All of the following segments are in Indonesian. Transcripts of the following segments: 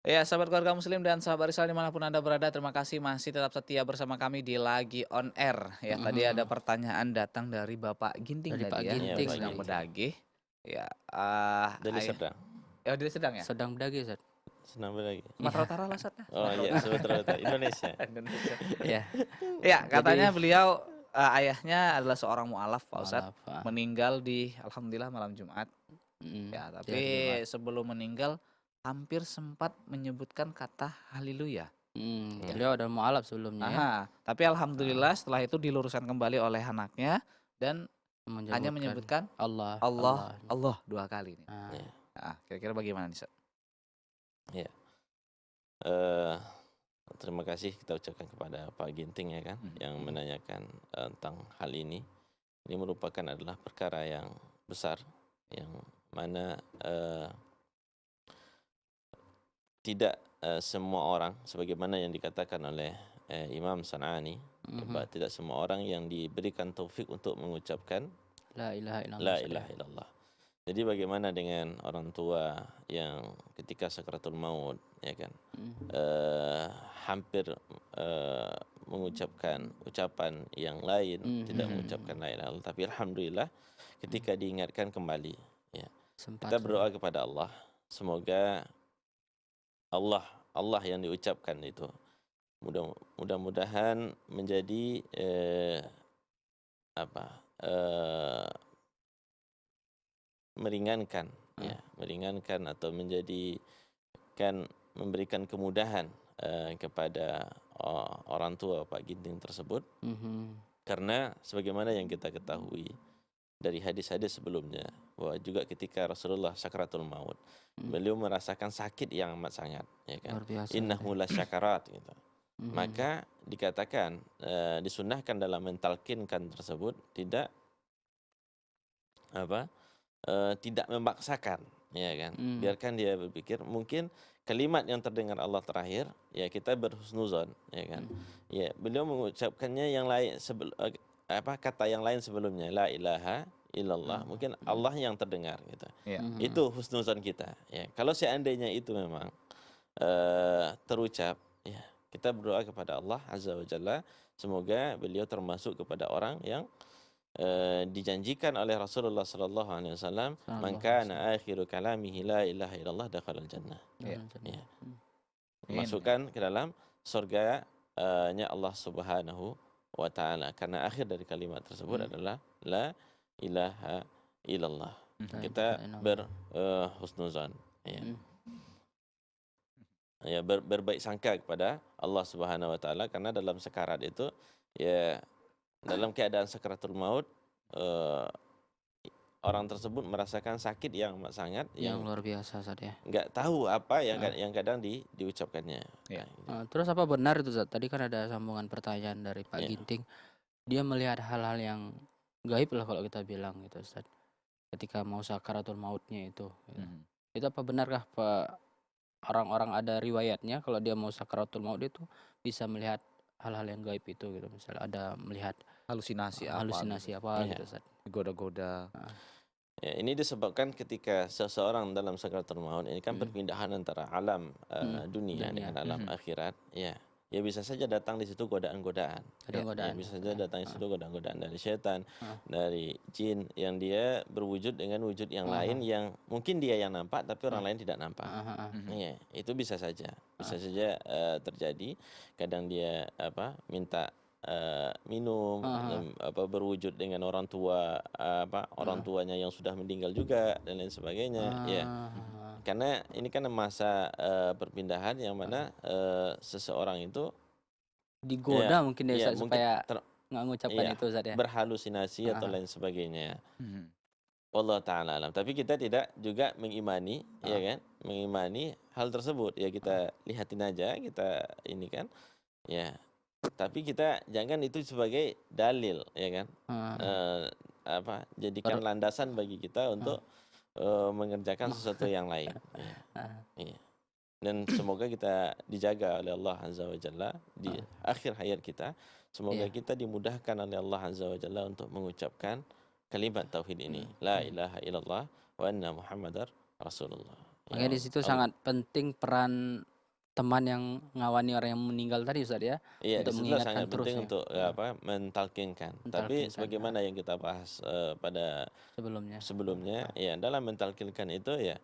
Ya, sahabat keluarga muslim dan sahabat Risal dimanapun Anda berada, terima kasih masih tetap setia bersama kami di Lagi On Air. Ya, tadi ada Mhm, pertanyaan datang dari Bapak Ginting dari Pak tadi ya, Iya, dari Ginting Pak Sedang tadi, Ginting. Bedagih. Ya, Deli ayah, Serdang, ya dari Sedang ya? sedang berdaging Ustaz. senang lagi. Sumatera Iya, Utara lah, Ustaz, ya? Oh Sumatera iya, Utara. Sumatera Utara, Indonesia. Indonesia. iya. Ya, katanya Jadi beliau, ayahnya adalah seorang mualaf, Pak Ustadz, mualaf, meninggal di alhamdulillah malam Jumat. Ya, di tapi hari Jumat. sebelum meninggal hampir sempat menyebutkan kata haleluya. Ya. Hmm. Beliau adalah mualaf sebelumnya ya, Aha, tapi alhamdulillah setelah itu diluruskan kembali oleh anaknya dan hanya menyebutkan menyebutkan Allah, Allah, Allah. Allah 2 kali nih. Nah, Iya, Kira-kira bagaimana nih, Ustaz? iya. Eh, terima kasih kita ucapkan kepada Pak Ginting ya kan, yang Mhm. menanyakan tentang hal ini. Ini merupakan adalah perkara yang besar, yang mana tidak semua orang, sebagaimana yang dikatakan oleh Imam San'ani, mhm. tidak semua orang yang diberikan taufik untuk mengucapkan La ilaha illallah La Ustaz ya. ilaha illallah. Jadi bagaimana dengan orang tua yang ketika sakaratul maut, ya kan, Mhm, eh, hampir eh, mengucapkan ucapan yang lain, tidak mengucapkan mhm. la ilaha illallah, tapi alhamdulillah Mhm, ketika diingatkan kembali, ya, sempat kita Ustaz ya. berdoa kepada Allah, semoga Allah Allah yang diucapkan itu mudah-mudahan menjadi apa meringankan, Heeh, ya, meringankan atau memberikan kemudahan kepada orang tua Pak Ginting tersebut, mhm, karena sebagaimana yang kita ketahui dari hadis-hadis sebelumnya, bahwa juga ketika Rasulullah sakaratul maut, mhm. beliau merasakan sakit yang amat sangat, ya kan, Luar biasa Ustaz ya. innahu lasyakarat gitu. Mhm, Maka dikatakan disunnahkan dalam mentalkinkan tersebut tidak apa tidak memaksakan, ya kan. mhm, Biarkan dia berpikir, mungkin kalimat yang terdengar Allah terakhir, ya kita berhusnuzon, ya kan. mhm, Ya, beliau mengucapkannya yang lain kata yang lain sebelumnya, la ilaha illallah. Allah, Mungkin Allah yang terdengar gitu. Iya. mhm, Itu husnuzon kita, ya. Kalau seandainya itu memang terucap, ya, kita berdoa kepada Allah Azza wa Jalla, semoga beliau termasuk kepada orang yang dijanjikan oleh Rasulullah sallallahu alaihi wasallam, "Man sallallahu alaihi wasallam. kana akhiru kalamihi la ilaha illallah dakhalal jannah." Iya. Dakhalal jannah. Ya, Ini. masukkan ke dalam surga nya Allah Subhanahu wa taala. Karena akhir dari kalimat tersebut Mhm, adalah la ilaha illallah. la Mhm. ilaha Kita illallah. husnuzan, ya. Mhm, Ya, berbaik sangka kepada Allah Subhanahu wa taala, karena dalam sekarat itu, ya, dalam keadaan sakaratul maut, eee, orang tersebut merasakan sakit yang amat sangat, yang yang luar biasa Ustaz ya. nggak tahu apa yang Heeh. yang kadang diucapkannya. Iya. Gitu. Terus apa benar itu Ustaz? Tadi kan ada sambungan pertanyaan dari Pak Ya, Ginting, dia melihat hal-hal yang gaib lah kalau kita bilang gitu Ustaz, ketika mau sakaratul mautnya itu, gitu. Mhm. Itu apa benarkah orang-orang ada riwayatnya kalau dia mau sakaratul maut itu bisa melihat hal-hal yang gaib itu gitu, misalnya ada melihat, Halusinasi apa gitu, halusinasi apa iya. gitu Ustaz? goda-goda. Heeh, Ya, ini disebabkan ketika seseorang dalam sakaratul maut ini kan mhm, perpindahan antara alam mhm, dunia dunia, dengan alam Mhm. akhirat, ya. Ya bisa saja datang di situ godaan-godaan. Iya. Ya, godaan-godaan bisa gitu saja ya, datang di heeh, situ godaan-godaan dari setan, heeh, dari jin yang dia berwujud dengan wujud yang heeh, lain, heeh, yang mungkin dia yang nampak tapi orang heeh, lain tidak nampak. heeh, heeh, Mhm. Iya, itu bisa heeh, saja terjadi. Kadang dia minta minum, heeh, heeh, berwujud dengan orang tua, orang heeh, tuanya yang sudah meninggal juga dan lain sebagainya. Ya, Mhm. heeh, karena ini kan masa perpindahan yang mana seseorang itu, digoda ya, mungkin ya ya Ustaz mungkin supaya nggak mengucapkan ya itu Ustaz ya? berhalusinasi Heeh, atau heeh, lain sebagainya. Mhm. Allah taala alam. Tapi kita tidak juga mengimani, ya heeh, kan? Mengimani hal tersebut. Ya heeh, kita lihatin aja, kita ini kan. Ya, tapi kita jangan itu sebagai dalil, ya kan? heeh, heeh, Mhm. Jadikan per landasan bagi kita heeh, untuk mengerjakan mah sesuatu yang lain. Ya, heeh, iya. Dan semoga kita dijaga oleh Allah Azza wa Jalla di heeh, akhir hayat kita. Semoga iya, kita dimudahkan oleh Allah Azza wa Jalla untuk mengucapkan kalimat tauhid ini, mhm, la mhm. ilaha illallah wa anna Muhammadar Rasulullah. Ya Makanya di situ Allah. sangat penting peran teman yang ngawani orang yang meninggal tadi Ustaz ya, Iya, untuk disitulah mengingatkan sangat terus penting ya. untuk mentalkinkan. Tapi Mentalkinkan sebagaimana yang kita bahas pada sebelumnya. sebelumnya, ya dalam mentalkinkan itu ya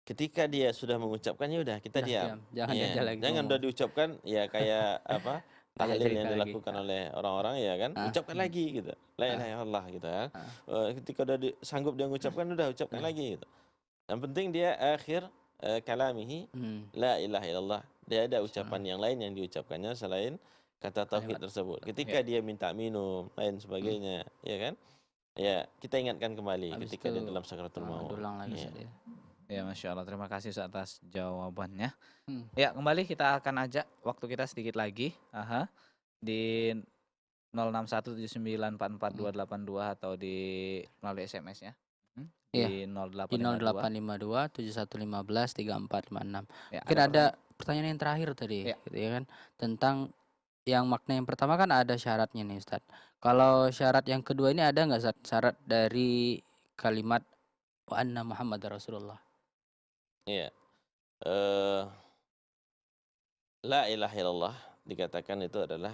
ketika dia sudah mengucapkannya udah kita Udah diam. diam, jangan Ya, diajak lagi jangan ngomong. udah diucapkan ya kayak apa Ngajak tahlil cerita yang lagi. dilakukan oleh orang-orang ya kan, Ah, ucapkan lagi gitu. La ilaha ah, illallah gitu kan. ah. Ketika udah sanggup dia mengucapkan udah ucapkan Nah, lagi gitu. Yang penting dia akhir kalamihi hmm, la ilaha illallah. Dia ada ucapan insyaallah. yang lain yang diucapkannya selain kata tauhid Kalimat tersebut. Ya. Ketika dia minta minum, lain hmm, sebagainya, ya kan? Ya, kita ingatkan kembali habis ketika dia itu dalam sakaratul maut. dulang lagi Ya. Ustaz ya. Ya, Masya Allah. Terima kasih Ustaz atas jawabannya. Hmm, Ya, kembali kita akan ajak waktu kita sedikit lagi. Aha. Di 0617944282 atau di melalui SMS ya. iya, Di di 0852. 0852 7115 3456. Ya, Mungkin ada ada pertanyaan. pertanyaan yang terakhir tadi, Ya. gitu ya kan, tentang yang makna yang pertama kan ada syaratnya nih Ustaz. Kalau syarat yang kedua ini ada nggak Ustaz, syarat dari kalimat wa anna Muhammadar Rasulullah? Iya. Eh, La ilaha illallah dikatakan itu adalah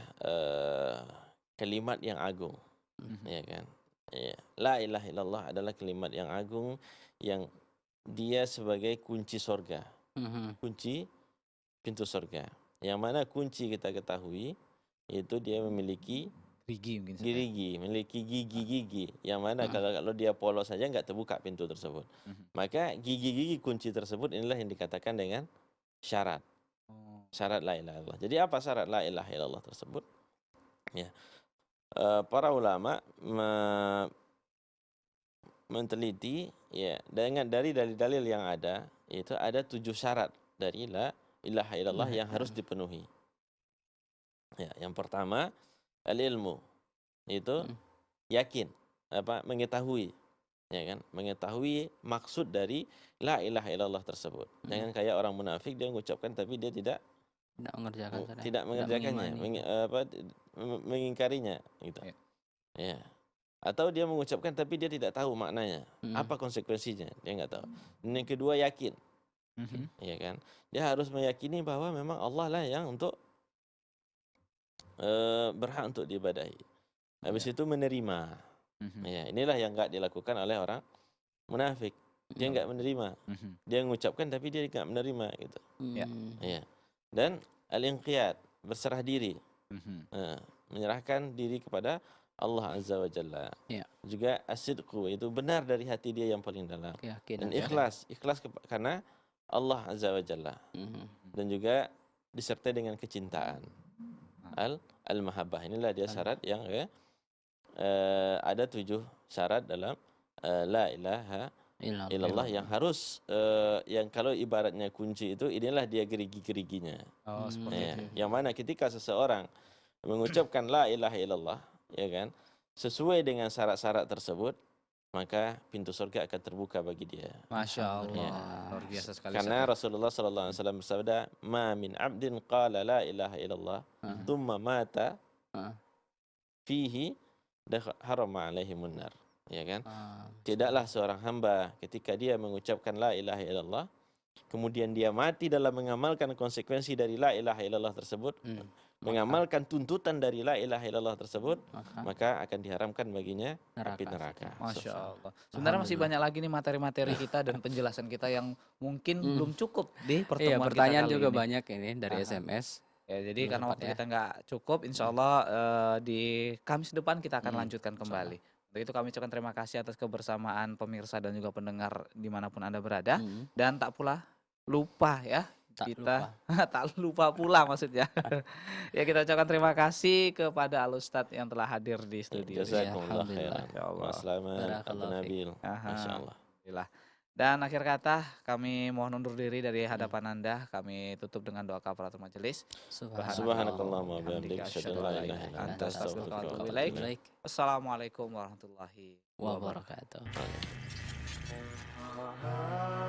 kalimat yang agung, Mhm. ya kan? Iya. La ilaha illallah adalah kalimat yang agung yang dia sebagai kunci sorga, Mhm, kunci pintu sorga. Yang mana kunci kita ketahui itu dia memiliki Rigi mungkin Ustaz ya. gerigi, memiliki gigi-gigi. Yang mana mhm, kalau dia polos saja nggak terbuka pintu tersebut. Mhm. Maka gigi-gigi kunci tersebut inilah yang dikatakan dengan syarat. Oh. Syarat la ilaha illallah. Jadi apa syarat la ilaha illallah tersebut? Ya, para ulama meneliti ya dengan dari dalil-dalil yang ada itu ada 7 syarat dari la ilaha illallah yang harus dipenuhi. Ya, yang pertama al-ilmu itu mhm, yakin mengetahui, ya kan, mengetahui maksud dari la ilaha illallah tersebut. Jangan kayak orang munafik dia mengucapkan tapi dia tidak tidak mengerjakan Ustaz ya, tidak mengerjakannya, mengimani. mengingkarinya gitu. Ya. Ya. Atau dia mengucapkan tapi dia tidak tahu maknanya. Mhm, Apa konsekuensinya? Dia nggak tahu. Dan yang kedua yakin, Mhm. ya kan? Dia harus meyakini bahwa memang Allah lah yang untuk berhak untuk diibadahi. Habis itu menerima. Mhm. Ya, inilah yang nggak dilakukan oleh orang munafik. Dia nggak menerima. Mhm. Dia mengucapkan tapi dia nggak menerima gitu. Ya. Ya. Dan al-inqiyad, berserah diri. Mhm. Menyerahkan diri kepada Allah Azza wa Jalla. Ya. Juga as-sidqu, itu benar dari hati dia yang paling dalam. Keyakinan Dan ya. ikhlas karena Allah Azza wa Jalla. Mhm, Dan juga disertai dengan kecintaan. Al-mahabbah. Inilah dia syarat yang ada 7 syarat dalam la ilaha illallah yang harus yang kalau ibaratnya kunci itu inilah dia gerigi-geriginya. Oh, seperti Ya, itu. yang mana ketika seseorang mengucapkan la ilaha illallah, ya kan, sesuai dengan syarat-syarat tersebut, maka pintu surga akan terbuka bagi dia. Masya Allah. Ya. Luar biasa sekali. Karena Ustaz. Rasulullah sallallahu alaihi wasallam bersabda, "Ma min 'abdin qala la ilaha illallah, thumma mata Heeh. fihi harama alaihi munnar." Ya kan? Ah, Tidaklah seorang hamba ketika dia mengucapkan la ilaha illallah, kemudian dia mati dalam mengamalkan konsekuensi dari la ilaha illallah tersebut, mengamalkan tuntutan dari la ilaha illallah tersebut, maka akan diharamkan baginya api neraka. Masya Allah. Sebenarnya masih banyak lagi nih materi-materi kita dan penjelasan kita yang mungkin belum cukup di iya, pertemuan kita pertanyaan kali juga ini. banyak ini dari SMS. Ya, jadi Belum karena sempat waktu ya. kita nggak cukup, insya Allah di Kamis depan kita akan lanjutkan kembali. Untuk itu kami ucapkan terima kasih atas kebersamaan pemirsa dan juga pendengar dimanapun Anda berada. Dan tak pula lupa ya, Tak kita lupa. tak lupa pula maksudnya. Ya, kita ucapkan terima kasih kepada Al-Ustadz yang telah hadir di studio. Jazakumullah Alhamdulillah. khairan. Ya Allah. Mas Selamat, Abu Barakallahu Nabil. Aha. Masya Allah. Alhamdulillah. Dan akhir kata kami mohon undur diri dari hadapan Anda. Kami tutup dengan doa kafaratul majelis. Subhanakallahumma wa bihamdika asyhadu an la ilaha illa anta astaghfiruka wa atubu ilaik. Baik. Assalamualaikum warahmatullahi wabarakatuh. Wabarakatuh. Waalaikumsalam.